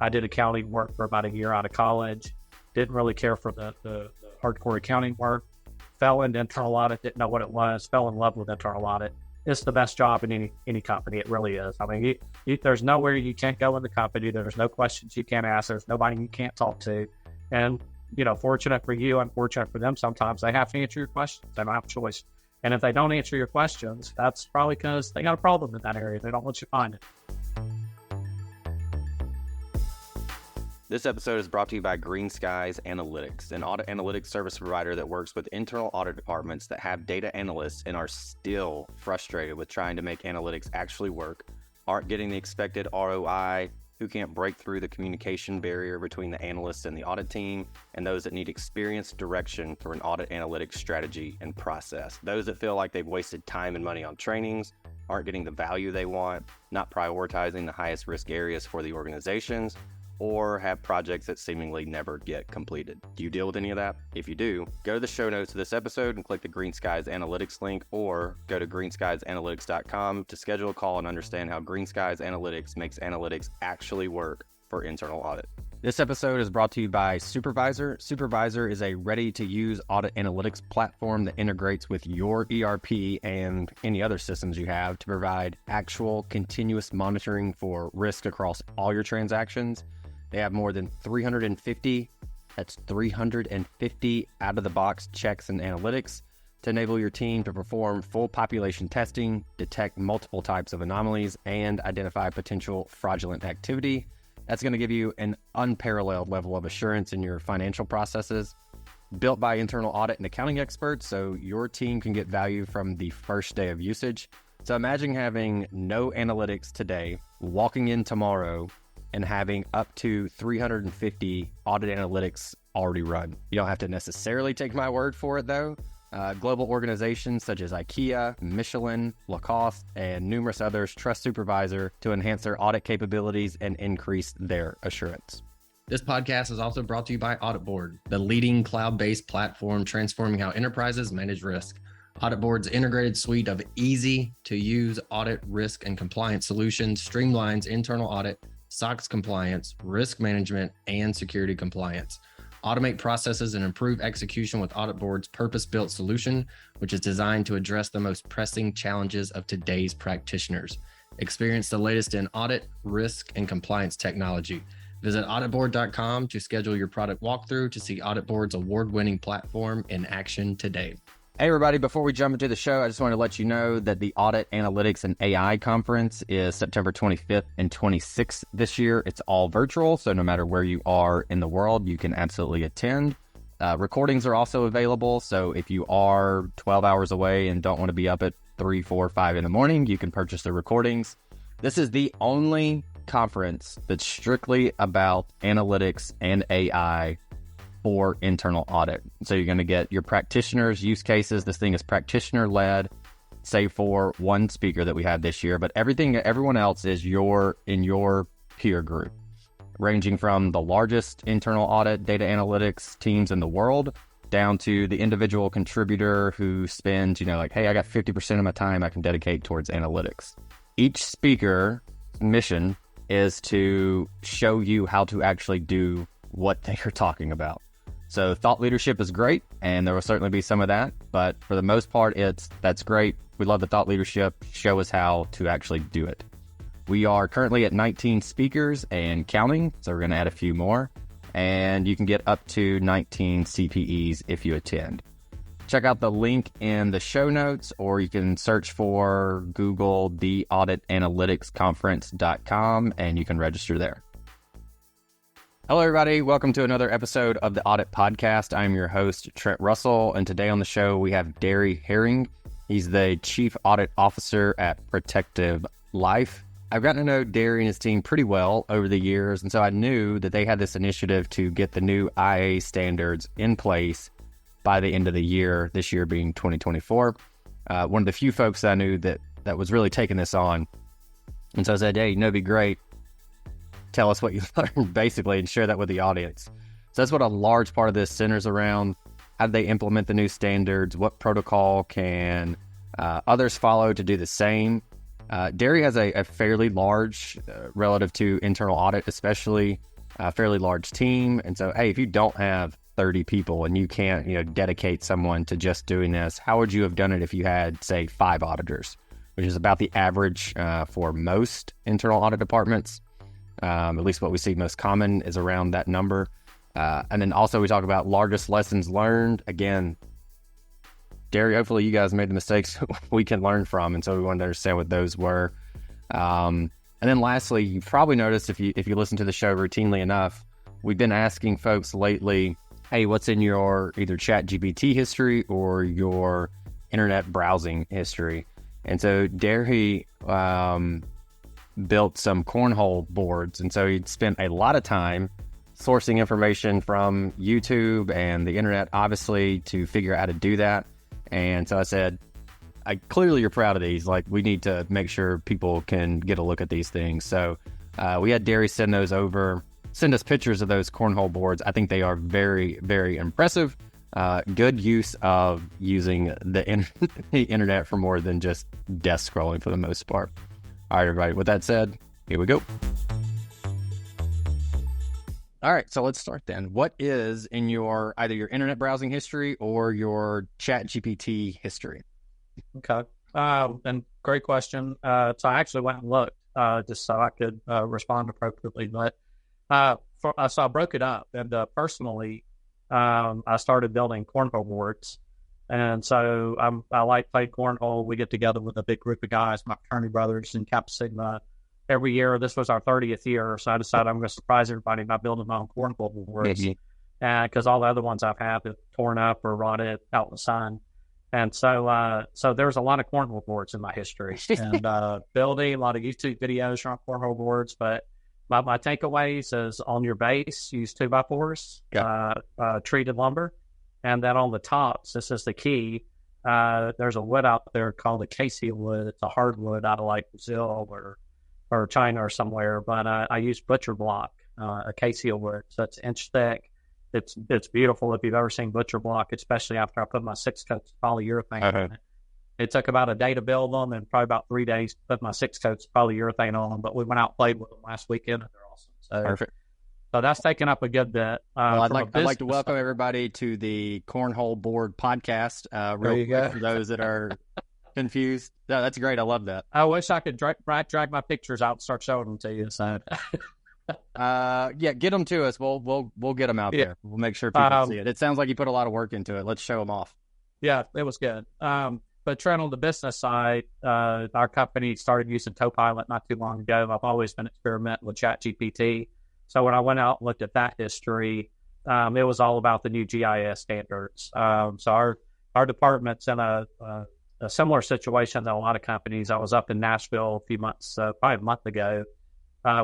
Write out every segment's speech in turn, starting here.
I did accounting work for about a year out of college. Didn't really care for the hardcore accounting work. Fell into internal audit, didn't know what it was, fell in love with internal audit. It's the best job in any company. It really is. I mean, there's nowhere you can't go in the company. There's no questions you can't ask. There's nobody you can't talk to. And, fortunate for you, unfortunate for them, sometimes they have to answer your questions. They don't have a choice. And if they don't answer your questions, that's probably because they got a problem in that area. They don't want you to find it. This episode is brought to you by Greenskies Analytics, an audit analytics service provider that works with internal audit departments that have data analysts and are still frustrated with trying to make analytics actually work, aren't getting the expected ROI, who can't break through the communication barrier between the analysts and the audit team, and those that need experienced direction for an audit analytics strategy and process. Those that feel like they've wasted time and money on trainings, aren't getting the value they want, not prioritizing the highest risk areas for the organizations, or have projects that seemingly never get completed. Do you deal with any of that? If you do, go to the show notes of this episode and click the Greenskies Analytics link, or go to greenskiesanalytics.com to schedule a call and understand how Greenskies Analytics makes analytics actually work for internal audit. This episode is brought to you by Supervisor. Supervisor is a ready-to-use audit analytics platform that integrates with your ERP and any other systems you have to provide actual continuous monitoring for risk across all your transactions. They have more than 350 out-of-the-box checks and analytics to enable your team to perform full population testing, detect multiple types of anomalies, and identify potential fraudulent activity. That's going to give you an unparalleled level of assurance in your financial processes. Built by internal audit and accounting experts, so your team can get value from the first day of usage. So imagine having no analytics today, walking in tomorrow, and having up to 350 audit analytics already run. You don't have to necessarily take my word for it, though. Global organizations such as IKEA, Michelin, Lacoste, and numerous others trust Supervisor to enhance their audit capabilities and increase their assurance. This podcast is also brought to you by Audit Board, the leading cloud-based platform transforming how enterprises manage risk. Audit Board's integrated suite of easy-to-use audit, risk, and compliance solutions streamlines internal audit, SOX compliance, risk management, and security compliance. Automate processes and improve execution with Audit Board's purpose-built solution, which is designed to address the most pressing challenges of today's practitioners. Experience the latest in audit, risk, and compliance technology. Visit auditboard.com to schedule your product walkthrough to see Audit Board's award-winning platform in action today. Hey everybody, before we jump into the show, I just want to let you know that the Audit Analytics and AI Conference is September 25th and 26th this year. It's all virtual, so no matter where you are in the world, you can absolutely attend. Recordings are also available, so if you are 12 hours away and don't want to be up at 3, 4, 5 in the morning, you can purchase the recordings. This is the only conference that's strictly about analytics and AI for internal audit. So you're going to get your practitioners' use cases. This thing is practitioner-led, save for one speaker that we had this year, but everyone else is in your peer group, ranging from the largest internal audit data analytics teams in the world down to the individual contributor who spends, hey, I got 50% of my time I can dedicate towards analytics. Each speaker mission is to show you how to actually do what they are talking about. So thought leadership is great, and there will certainly be some of that, but for the most part, that's great. We love the thought leadership. Show us how to actually do it. We are currently at 19 speakers and counting, so we're going to add a few more, and you can get up to 19 CPEs if you attend. Check out the link in the show notes, or you can search for Google theauditanalyticsconference.com, and you can register there. Hello, everybody. Welcome to another episode of the Audit Podcast. I'm your host, Trent Russell, and today on the show, we have Derry Herring. He's the Chief Audit Officer at Protective Life. I've gotten to know Derry and his team pretty well over the years, and so I knew that they had this initiative to get the new IIA Standards in place by the end of the year, this year being 2024. One of the few folks I knew that was really taking this on. And so I said, hey, it'd be great. Tell us what you learned, basically, and share that with the audience. So that's what a large part of this centers around. How do they implement the new standards? What protocol can others follow to do the same? Derry has a fairly large, relative to internal audit, especially a fairly large team. And so, hey, if you don't have 30 people and you can't, dedicate someone to just doing this, how would you have done it if you had, say, 5 auditors, which is about the average for most internal audit departments? At least what we see most common is around that number. And then also we talk about largest lessons learned. Again, Derry, hopefully you guys made the mistakes we can learn from. And so we wanted to understand what those were. And then lastly, you probably noticed if you listen to the show routinely enough, we've been asking folks lately, hey, what's in your either ChatGPT history or your internet browsing history? And so Derry built some cornhole boards. And so he'd spent a lot of time sourcing information from YouTube and the internet, obviously, to figure out how to do that. And so I said, clearly you're proud of these. Like, we need to make sure people can get a look at these things. So we had Derry send us pictures of those cornhole boards. I think they are very, very impressive. Good use of using the internet for more than just desk scrolling for the most part. All right, everybody. With that said, here we go. All right, so let's start then. What is in either your internet browsing history or your ChatGPT history? Okay. And great question. So I actually went and looked just so I could respond appropriately. But so I broke it up. And personally, I started building cornhole boards. And so I like playing cornhole. We get together with a big group of guys, my fraternity brothers in Kappa Sigma. Every year, this was our 30th year, so I decided I'm going to surprise everybody by building my own cornhole boards. Because all the other ones I've had have torn up or rotted out in the sun. And so there's a lot of cornhole boards in my history. And building a lot of YouTube videos on cornhole boards. But my takeaways is on your base, use 2x4s, treated lumber. And then on the tops, this is the key. There's a wood out there called acacia wood. It's a hardwood out of like Brazil or China or somewhere, but I use butcher block, acacia wood, so it's inch thick. It's beautiful if you've ever seen butcher block, especially after I put my 6 coats of polyurethane on it. It took about a day to build them and probably about 3 days to put my 6 coats of polyurethane on them, but we went out and played with them last weekend, and they're awesome. So, perfect. So that's taken up a good bit. Well, I'd like to welcome everybody to the Cornhole Board podcast. Real quick for those that are confused. No, that's great. I love that. I wish I could drag my pictures out and start showing them to you. So, get them to us. We'll get them out there. We'll make sure people see it. It sounds like you put a lot of work into it. Let's show them off. Yeah, it was good. But trying on the business side, our company started using Copilot not too long ago. I've always been experimenting with ChatGPT. So when I went out and looked at that history, it was all about the new GIS standards. So our department's in a similar situation to a lot of companies. I was up in Nashville a few months, probably a month ago,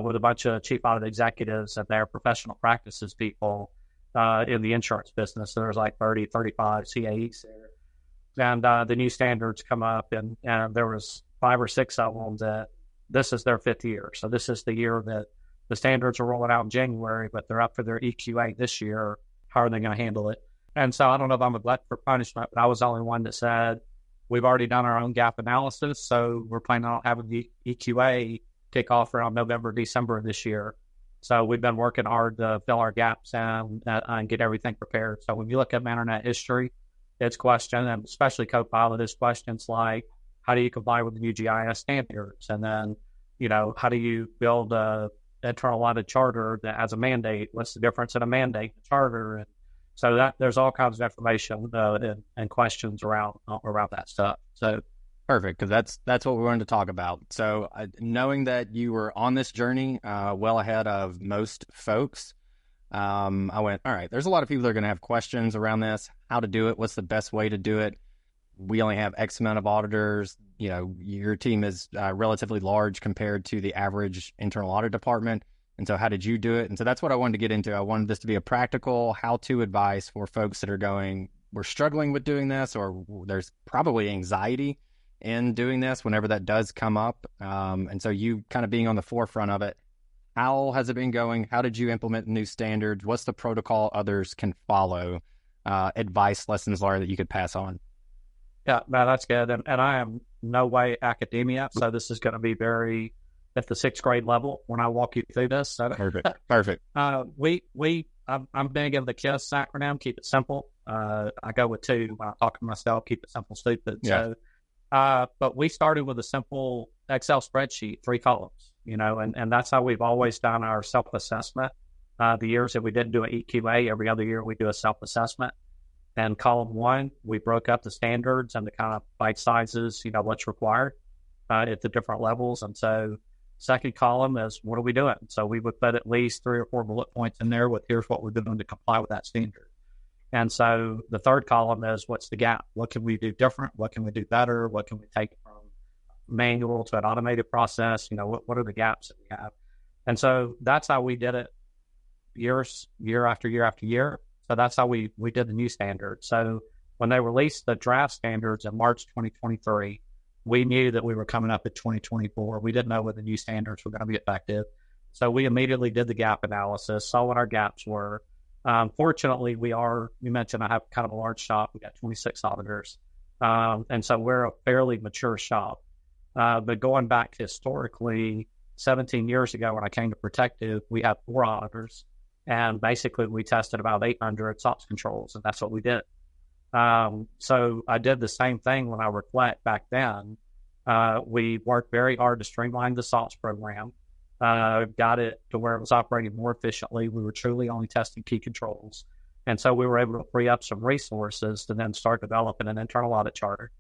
with a bunch of chief audit executives and their professional practices people in the insurance business. So there's like 30, 35 CAEs there. And the new standards come up, and there was 5 or 6 of them that this is their 5th year. So this is the year that the standards are rolling out in January, but they're up for their EQA this year. How are they going to handle it? And so I don't know if I'm a glutton for punishment, but I was the only one that said, we've already done our own gap analysis, so we're planning on having the EQA kick off around November, December of this year. So we've been working hard to fill our gaps and get everything prepared. So when you look at internet history, it's questions, and especially Copilot, is questions like, how do you comply with the new GIS standards? And then, how do you build a internal audit charter that has a mandate? What's the difference in a mandate and a charter? And so there's all kinds of information and questions around that stuff. So perfect, because that's what we wanted to talk about. So knowing that you were on this journey well ahead of most folks, I went, all right, there's a lot of people that are going to have questions around this, how to do it, what's the best way to do it. We only have X amount of auditors. Your team is relatively large compared to the average internal audit department. And so how did you do it? And so that's what I wanted to get into. I wanted this to be a practical how-to advice for folks that are going, we're struggling with doing this, or there's probably anxiety in doing this whenever that does come up. And so you kind of being on the forefront of it, how has it been going? How did you implement new standards? What's the protocol others can follow? Advice, lessons learned that you could pass on? Yeah, no, that's good. And I am no way academia, so this is going to be very at the 6th grade level when I walk you through this. So, Perfect. I'm big in the KISS acronym, keep it simple. I go with 2 when I talk to myself, keep it simple, stupid. Yeah. So, but we started with a simple Excel spreadsheet, 3 columns, and that's how we've always done our self-assessment. The years that we didn't do an EQA, every other year we do a self-assessment. And column 1, we broke up the standards and the kind of bite sizes, what's required at the different levels. And so second column is what are we doing? So we would put at least 3 or 4 bullet points in there with here's what we're doing to comply with that standard. And so the third column is what's the gap? What can we do different? What can we do better? What can we take from manual to an automated process? What are the gaps that we have? And so that's how we did it year after year after year. So that's how we did the new standards. So when they released the draft standards in March 2023, we knew that we were coming up at 2024. We didn't know when the new standards were going to be effective. So we immediately did the gap analysis, saw what our gaps were. Fortunately, you mentioned I have kind of a large shop. We got 26 auditors. And so we're a fairly mature shop. But going back historically, 17 years ago when I came to Protective, we had 4 auditors. And basically, we tested about 800 SOX controls, and that's what we did. So I did the same thing when I reflect back then. We worked very hard to streamline the SOX program, got it to where it was operating more efficiently. We were truly only testing key controls. And so we were able to free up some resources to then start developing an internal audit charter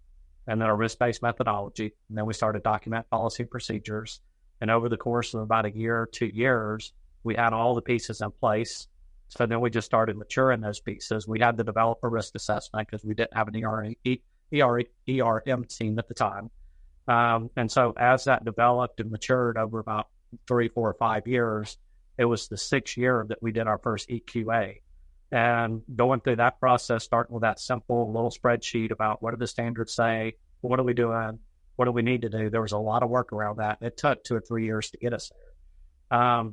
and then a risk-based methodology. And then we started document policy and procedures. And over the course of about a year or 2 years, we had all the pieces in place. So then we just started maturing those pieces. We had to develop a risk assessment because we didn't have an ERM team at the time. And so as that developed and matured over about 3, 4, or 5 years, it was the 6th year that we did our first EQA. And going through that process, starting with that simple little spreadsheet about what do the standards say, what are we doing, what do we need to do, there was a lot of work around that. It took 2 or 3 years to get us there.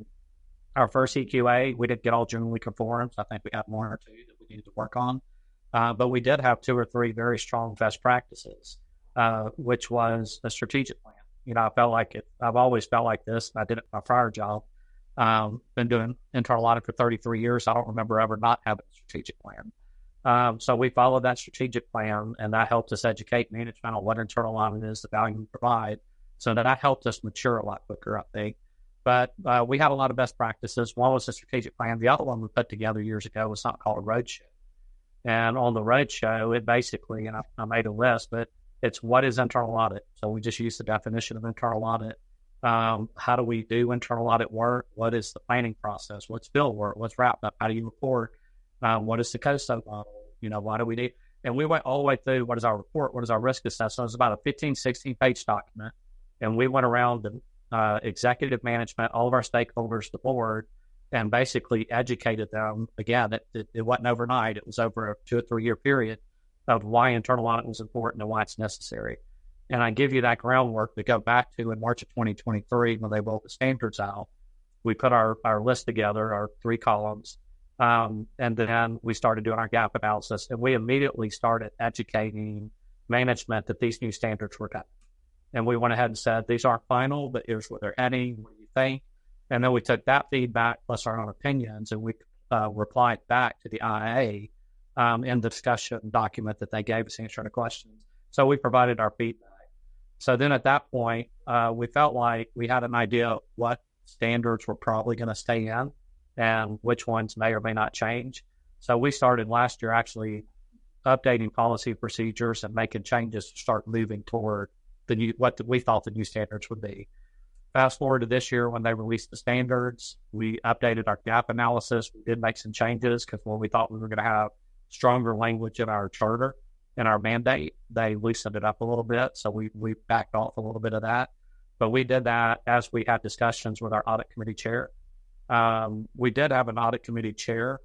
Our first EQA, we didn't get all generally conforms. I think we had 1 or 2 that we needed to work on. But we did have 2 or 3 very strong best practices, which was a strategic plan. I've always felt like this. I did it in my prior job. Been doing internal audit for 33 years. I don't remember ever not having a strategic plan. So we followed that strategic plan, and that helped us educate management on what internal audit is, the value we provide. So that helped us mature a lot quicker, I think. But we had a lot of best practices. One was the strategic plan. The other one we put together years ago was something called a roadshow. And on the roadshow, it basically, and I made a list, but it's what is internal audit. So we just used the definition of internal audit. How do we do internal audit work? What is the planning process? What's field work? What's wrap up? How do you report? What is the COSO model? Why do we need? And we went all the way through what is our report? What is our risk assessment? It was about a 15, 16-page document. And we went around the executive management, all of our stakeholders, the board, and basically educated them. Again, it wasn't overnight. It was over a 2 or 3 year period of why internal audit was important and why it's necessary. And I give you that groundwork to go back to in March of 2023 when they rolled the standards out. We put our list together, our 3 columns, and then we started doing our gap analysis. And we immediately started educating management that these new standards were coming. And we went ahead and said, these aren't final, but here's where they're heading. What do you think? And then we took that feedback plus our own opinions, and we replied back to the IIA in the discussion document that they gave us answering the questions. So we provided our feedback. So then at that point, we felt like we had an idea of what standards were probably going to stay in and which ones may or may not change. So we started last year actually updating policy procedures and making changes to start moving toward what we thought the new standards would be. Fast forward to this year when they released the standards, we updated our gap analysis. We did make some changes because when we thought we were going to have stronger language in our charter and our mandate, they loosened it up a little bit. So we backed off a little bit of that. But we did that as we had discussions with our audit committee chair. We did have an audit committee chair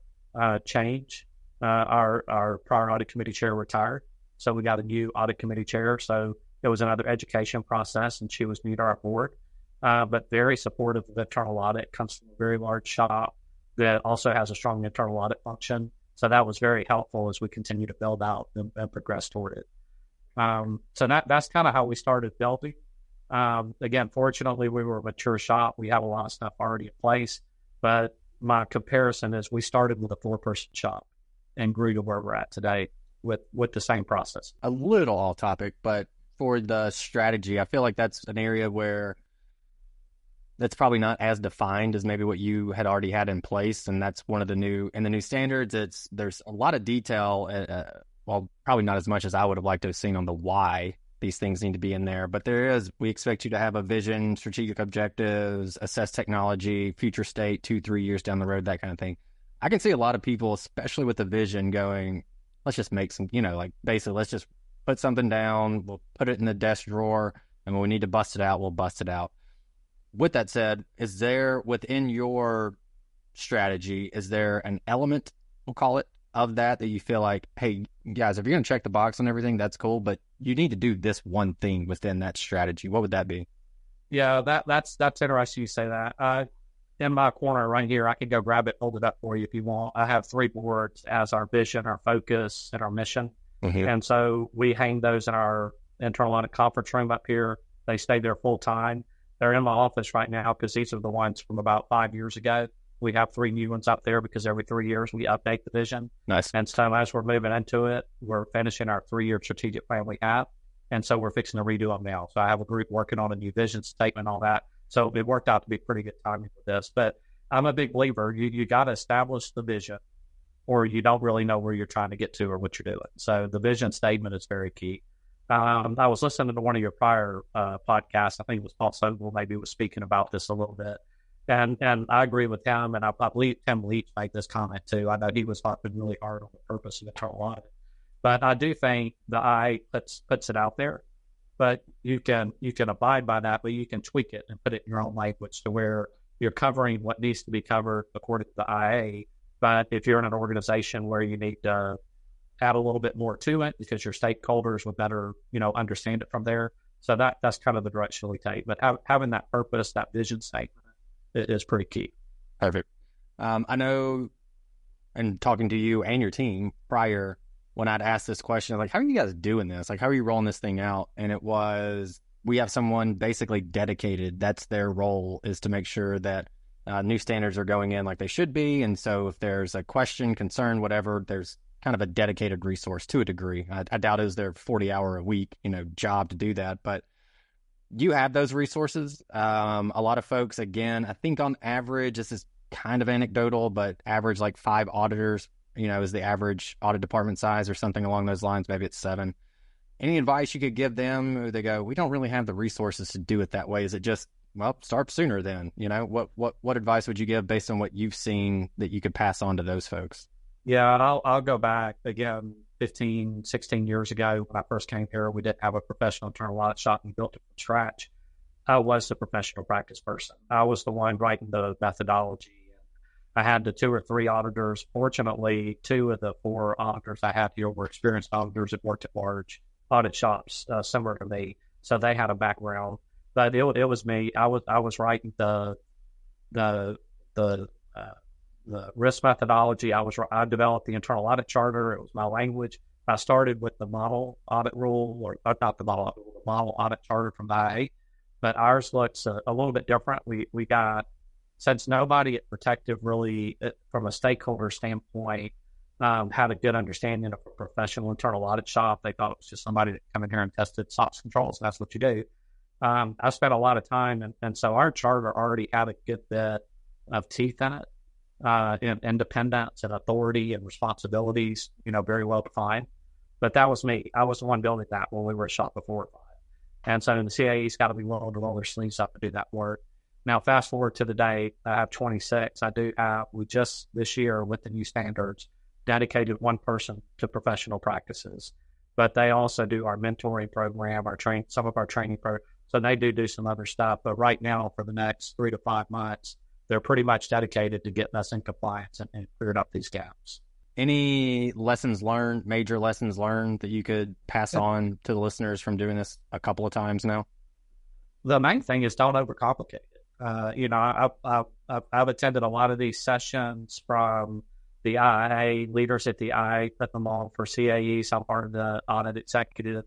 change. Our prior audit committee chair retired. So we got a new audit committee chair. So it was another education process, and she was new to our board, but very supportive of internal audit. Comes from a very large shop that also has a strong internal audit function. So that was very helpful as we continue to build out and progress toward it. So that's kind of how we started building. Again, fortunately, we were a mature shop. We have a lot of stuff already in place. But my comparison is we started with a 4-person shop and grew to where we're at today with the same process. A little off topic, but for the strategy, I feel like that's an area where that's probably not as defined as maybe what you had already had in place. And that's one of the new standards. There's a lot of detail, well, probably not as much as I would have liked to have seen on the why these things need to be in there. But we expect you to have a vision, strategic objectives, assess technology, future state, 2-3 years down the road, that kind of thing. I can see a lot of people, especially with the vision, going, let's just make some, like basically let's just put something down, we'll put it in the desk drawer, and when we need to bust it out, we'll bust it out. With that said, is there within your strategy, is there an element, we'll call it, of that you feel like, hey, guys, if you're going to check the box on everything, that's cool, but you need to do this one thing within that strategy? What would that be? Yeah, that's interesting you say that. In my corner right here, I can go grab it, hold it up for you if you want. I have 3 boards as our vision, our focus, and our mission. Mm-hmm. And so we hang those in our internal audit conference room up here. They stay there full time. They're in my office right now because these are the ones from about 5 years ago. We have 3 new ones up there because every 3 years we update the vision. Nice. And so as we're moving into it, we're finishing our 3-year strategic plan we have. And so we're fixing to redo them now. So I have a group working on a new vision statement, all that. So it worked out to be pretty good timing for this. But I'm a big believer. You got to establish the vision, or you don't really know where you're trying to get to or what you're doing. So the vision statement is very key. I was listening to one of your prior podcasts. I think it was Paul Sobel maybe was speaking about this a little bit. And I agree with him. And I believe Tim Leach made this comment too. I know he was talking really hard on the purpose of internal audit. But I do think the I puts it out there. But you can abide by that, but you can tweak it and put it in your own language to where you're covering what needs to be covered according to the IA. But if you're in an organization where you need to add a little bit more to it because your stakeholders would better, understand it from there. So that's kind of the direction we take. But having that purpose, that vision statement is pretty key. Perfect. I know, and talking to you and your team prior, when I'd asked this question, like, how are you guys doing this? Like, how are you rolling this thing out? And it was, we have someone basically dedicated. That's their role, is to make sure that new standards are going in like they should be. And so if there's a question, concern, whatever, there's kind of a dedicated resource to a degree. I doubt it was their 40-hour-a-week, job to do that. But you have those resources. A lot of folks, again, I think on average, this is kind of anecdotal, but average like 5 auditors, is the average audit department size or something along those lines. Maybe it's 7. Any advice you could give them? Or they go, we don't really have the resources to do it that way. Is it just, well, start sooner then? What advice would you give based on what you've seen that you could pass on to those folks? Yeah, and I'll go back again 15, 16 years ago when I first came here. We didn't have a professional internal audit shop and built it from scratch. I was the professional practice person. I was the one writing the methodology. I had the 2 or 3 auditors. Fortunately, 2 of the 4 auditors I had here were experienced auditors that worked at large audit shops similar to me, so they had a background. But it was me. I was writing the risk methodology. I developed the internal audit charter. It was my language. I started with the model audit rule, or not the model audit charter from the IA, but ours looks a little bit different. We got, since nobody at Protective really, from a stakeholder standpoint, had a good understanding of a professional internal audit shop. They thought it was just somebody that come in here and tested SOX controls. And that's what you do. I spent a lot of time, and so our charter already had a good bit of teeth in it, in independence and authority and responsibilities, very well defined. But that was me. I was the one building that when we were a shop before. And so the CAE's got to be willing to roll their sleeves up and do that work. Now, fast forward to the day, I have 26. We just this year with the new standards dedicated one person to professional practices, but they also do our mentoring program, some of our training programs. So they do some other stuff. But right now, for the next 3 to 5 months, they're pretty much dedicated to getting us in compliance and clearing up these gaps. Any lessons learned, major lessons learned that you could pass on to the listeners from doing this a couple of times now? The main thing is don't overcomplicate it. I've attended a lot of these sessions from the IIA leaders at the IIA, put them on for CAEs. I'm part of the audit executive.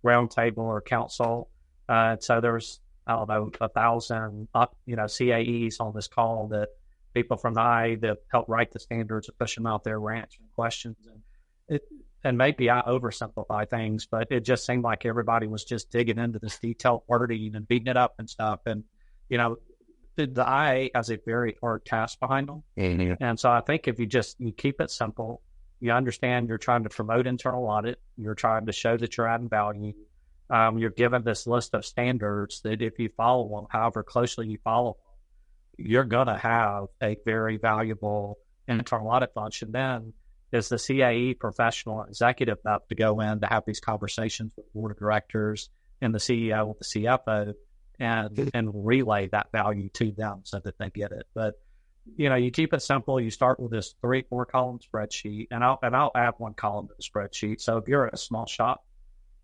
roundtable or council. So there's, I don't know, 1,000 CAEs on this call, that people from the IIA that help write the standards and push them out there, were answering questions. And maybe I oversimplify things, but it just seemed like everybody was just digging into this detailed wording and beating it up and stuff. And, the IA has a very hard task behind them. Mm-hmm. And so I think if you keep it simple, you understand you're trying to promote internal audit, you're trying to show that you're adding value. You're given this list of standards that if you follow them, however closely you follow them, you're going to have a very valuable internal audit function. Then is the CAE professional executive enough to go in to have these conversations with the board of directors and the CEO, with the CFO, and relay that value to them so that they get it. But you keep it simple. You start with this 3-4 column spreadsheet, and I'll add one column to the spreadsheet. So if you're a small shop,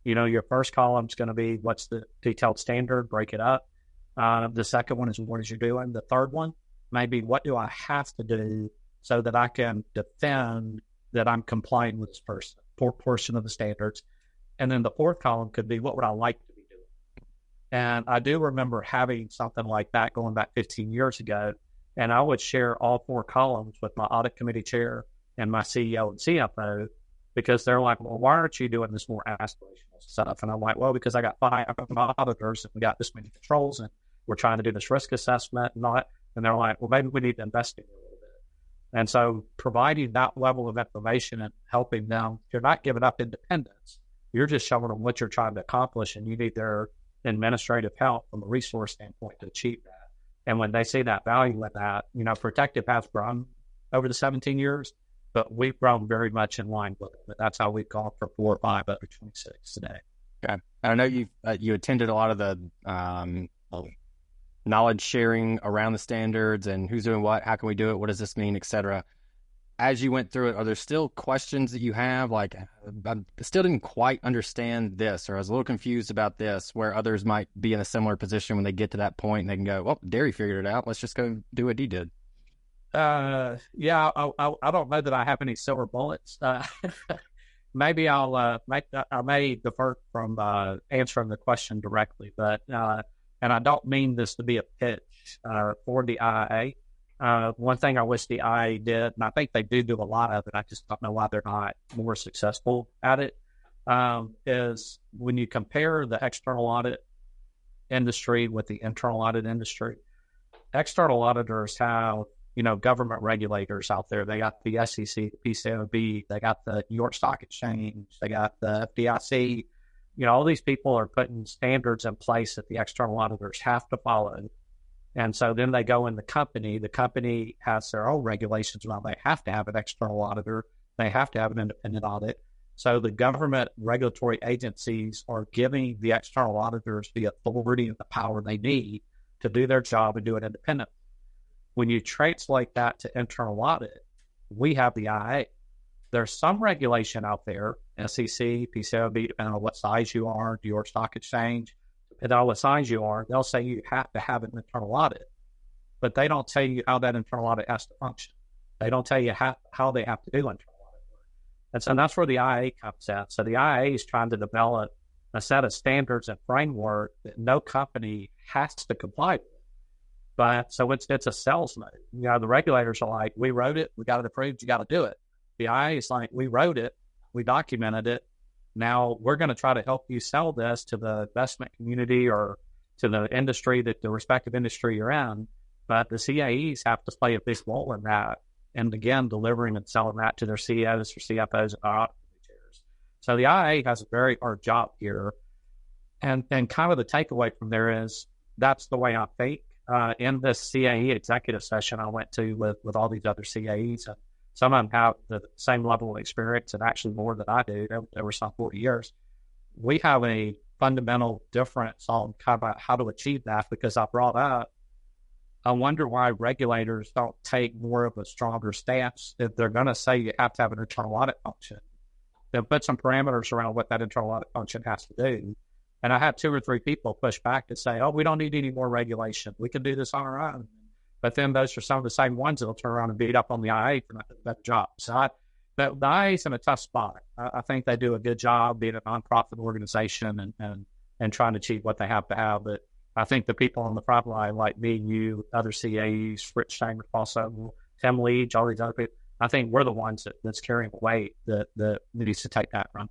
your first column is going to be what's the detailed standard, break it up. The second one is what is you doing. The third one may be what do I have to do so that I can defend that I'm complying with this portion of the standards. And then the fourth column could be what would I like to be doing. And I do remember having something like that going back 15 years ago. And I would share all 4 columns with my audit committee chair and my CEO and CFO, because they're like, well, why aren't you doing this more aspirational stuff? And I'm like, well, because I got 5 auditors and we got this many controls and we're trying to do this risk assessment and all that. And they're like, well, maybe we need to invest in it a little bit. And so providing that level of information and helping them, you're not giving up independence. You're just showing them what you're trying to accomplish, and you need their administrative help from a resource standpoint to achieve that. And when they see that value in that, Protective has grown over the 17 years, but we've grown very much in line with it. But that's how we've gone from 4 or 5 up to 26 today. Okay. I know you attended a lot of the knowledge sharing around the standards and who's doing what, how can we do it, what does this mean, et cetera. As you went through it, are there still questions that you have? Like, I still didn't quite understand this, or I was a little confused about this, where others might be in a similar position when they get to that point and they can go, well, Derry figured it out. Let's just go do what he did. I don't know that I have any silver bullets. Maybe I may defer from answering the question directly, but and I don't mean this to be a pitch for the IIA. One thing I wish the IIA did, and I think they do a lot of it, I just don't know why they're not more successful at it, is when you compare the external audit industry with the internal audit industry, external auditors have, government regulators out there. They got the SEC, the PCAOB, they got the New York Stock Exchange, they got the FDIC. All these people are putting standards in place that the external auditors have to follow. And so then they go in the company has their own regulations about they have to have an external auditor, they have to have an independent audit. So the government regulatory agencies are giving the external auditors the authority and the power they need to do their job and do it independently. When you translate that to internal audit, we have the IA. There's some regulation out there, SEC, PCAOB, depending on what size you are, New York Stock Exchange, depending on what size you are, they'll say you have to have an internal audit, but they don't tell you how that internal audit has to function. They don't tell you how they have to do internal audit work. And so that's where the IA comes in. So the IA is trying to develop a set of standards and framework that no company has to comply with. But so it's a sales mode. The regulators are like, we wrote it, we got it approved, you got to do it. The IA is like, we wrote it, we documented it. Now we're going to try to help you sell this to the investment community or to the industry, that the respective industry you're in. But the CAEs have to play a big role in that. And again, delivering and selling that to their CEOs or CFOs and audit chairs. So the IA has a very hard job here. And kind of the takeaway from there is that's the way I think. In this CAE executive session I went to with all these other CAEs, and some of them have the same level of experience and actually more than I do. There were some 40 years. We have a fundamental difference on kind of how to achieve that, because I brought up, I wonder why regulators don't take more of a stronger stance. If they're going to say you have to have an internal audit function, then put some parameters around what that internal audit function has to do. And I had 2 or 3 people push back to say, oh, we don't need any more regulation. We can do this on our own. But then those are some of the same ones that will turn around and beat up on the IA for not doing a better job. So But the IIA's in a tough spot. I think they do a good job being a nonprofit organization and trying to achieve what they have to have. But I think the people on the front line, like me, you, other CAEs, Fritz Chambers, also Tim Leach, all these other people, I think we're the ones that's carrying the weight that needs to take that run.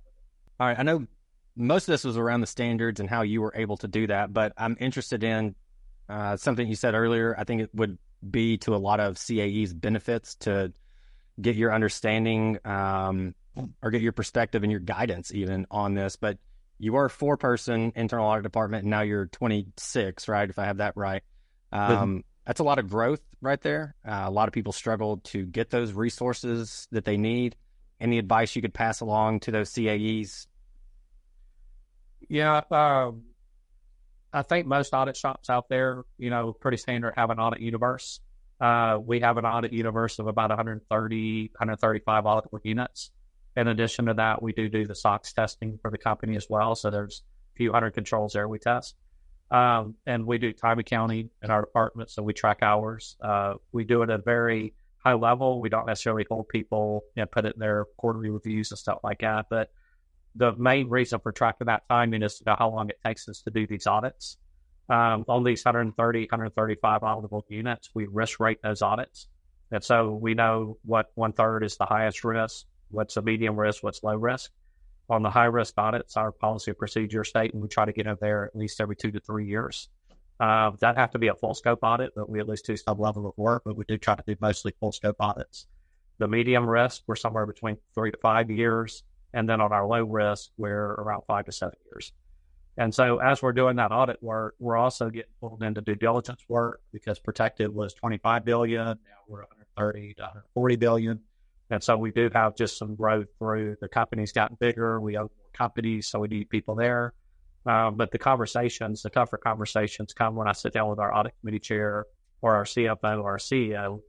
All right. I know most of this was around the standards and how you were able to do that, but I'm interested in something you said earlier. I think it would be to a lot of CAEs benefits to get your understanding or get your perspective and your guidance even on this. But you are a 4-person internal audit department, and now you're 26, right? If I have that right. That's a lot of growth right there. A lot of people struggle to get those resources that they need. Any advice you could pass along to those CAEs? Yeah, I think most audit shops out there, pretty standard, have an audit universe. We have an audit universe of about 130, 135 auditable units. In addition to that, we do the SOX testing for the company as well. So there's a few hundred controls there we test. And we do time accounting in our department, so we track hours. We do it at a very high level. We don't necessarily hold people and put it in their quarterly reviews and stuff like that. But the main reason for tracking that timing is to know how long it takes us to do these audits. On these 130, 135 auditable units, we risk rate those audits. And so we know what 1/3 is the highest risk, what's a medium risk, what's low risk. On the high risk audits, our policy and procedure state, and we try to get in there at least every 2 to 3 years. That have to be a full scope audit, but we at least do some level of work, but we do try to do mostly full scope audits. The medium risk, we're somewhere between 3 to 5 years. And then on our low risk, we're around 5 to 7 years. And so as we're doing that audit work, we're also getting pulled into due diligence work because protected was 25 billion. Now we're 130 to 140 billion. And so we do have just some growth through the company's gotten bigger. We own more companies, so we need people there. But the tougher conversations come when I sit down with our audit committee chair or our CFO or our CEO,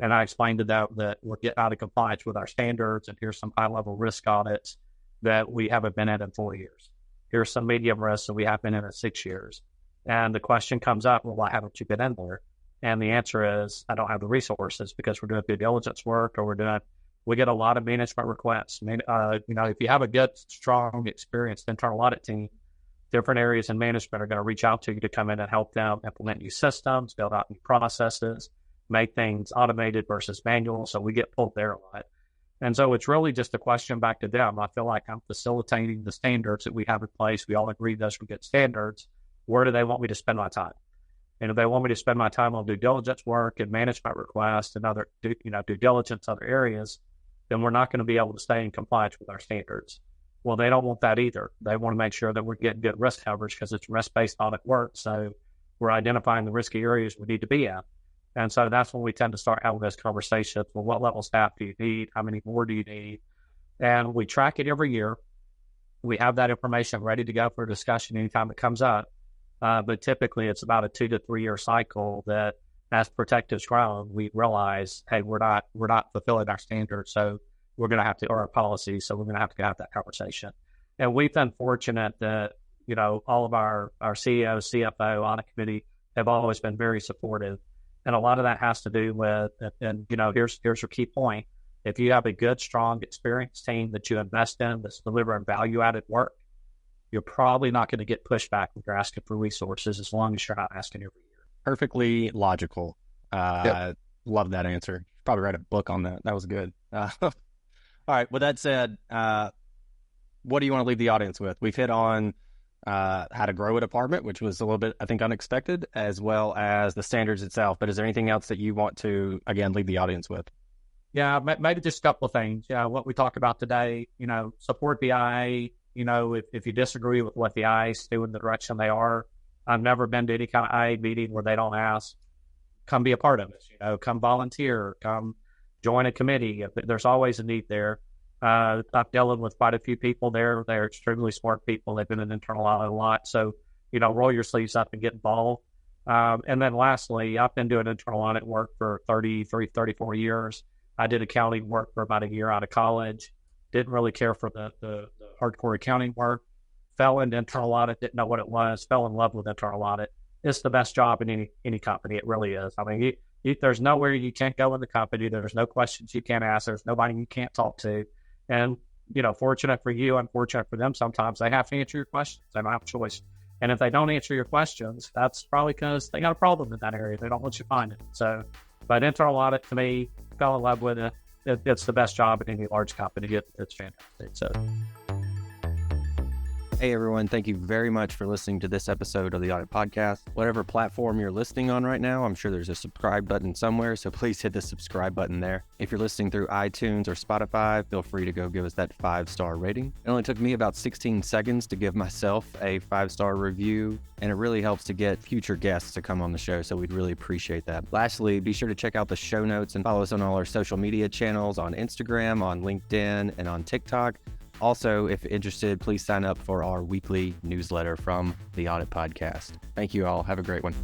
and I explained to them that we're getting out of compliance with our standards, and here's some high-level risk audits that we haven't been in 4 years. Here's some medium risks that we have been in 6 years. And the question comes up, well, why haven't you been in there? And the answer is, I don't have the resources because we're doing due diligence work or we get a lot of management requests. If you have a good, strong, experienced internal audit team, different areas in management are going to reach out to you to come in and help them implement new systems, build out new processes, make things automated versus manual. So we get pulled there a lot. And so it's really just a question back to them. I feel like I'm facilitating the standards that we have in place. We all agree those are good standards. Where do they want me to spend my time? And if they want me to spend my time on due diligence work and management requests and other due diligence, other areas, then we're not going to be able to stay in compliance with our standards. Well, they don't want that either. They want to make sure that we're getting good risk coverage because it's risk-based audit work. So we're identifying the risky areas we need to be in. And so that's when we tend to start having those conversations. Well, what level staff do you need? How many more do you need? And we track it every year. We have that information ready to go for discussion anytime it comes up. But typically it's about a 2 to 3 year cycle that as Protective's grown, we realize, hey, we're not fulfilling our standards. So we're going to have to, or our policies. So we're going to have that conversation. And we've been fortunate that, all of our CEO, CFO, audit committee have always been very supportive. And a lot of that has to do with, and here's your key point. If you have a good, strong, experienced team that you invest in that's delivering value-added work, you're probably not going to get pushback when you're asking for resources as long as you're not asking every year. Perfectly logical. Yep. Love that answer. Probably write a book on that. That was good. All right. With that said, what do you want to leave the audience with? We've hit on how to grow a department, which was a little bit, I think, unexpected, as well as the standards itself. But is there anything else that you want to, again, leave the audience with? Yeah, maybe just a couple of things. Yeah, what we talked about today, support the IA. If you disagree with what the IA is doing, the direction they are, I've never been to any kind of IA meeting where they don't ask, come be a part of it, come volunteer, come join a committee. There's always a need there. I'm dealing with quite a few people there. They're extremely smart people. They've been in internal audit a lot. So, roll your sleeves up and get involved. And then lastly, I've been doing internal audit work for 34 years. I did accounting work for about a year out of college. Didn't really care for the hardcore accounting work. Fell into internal audit, didn't know what it was, fell in love with internal audit. It's the best job in any company. It really is. I mean, There's nowhere you can't go in the company. There's no questions you can't ask. There's nobody you can't talk to. And, fortunate for you, unfortunate for them, sometimes they have to answer your questions. They don't have a choice. And if they don't answer your questions, that's probably because they got a problem in that area. They don't want you to find it. So, but internal audit, to me, fell in love with it. It's the best job in any large company. It's fantastic. So. Hey everyone, thank you very much for listening to this episode of the Audit Podcast. Whatever platform you're listening on right now, I'm sure there's a subscribe button somewhere, so please hit the subscribe button there. If you're listening through iTunes or Spotify, feel free to go give us that 5-star rating. It only took me about 16 seconds to give myself a 5-star review, and it really helps to get future guests to come on the show, so we'd really appreciate that. Lastly, be sure to check out the show notes and follow us on all our social media channels on Instagram, on LinkedIn, and on TikTok. Also, if interested, please sign up for our weekly newsletter from the Audit Podcast. Thank you all. Have a great one.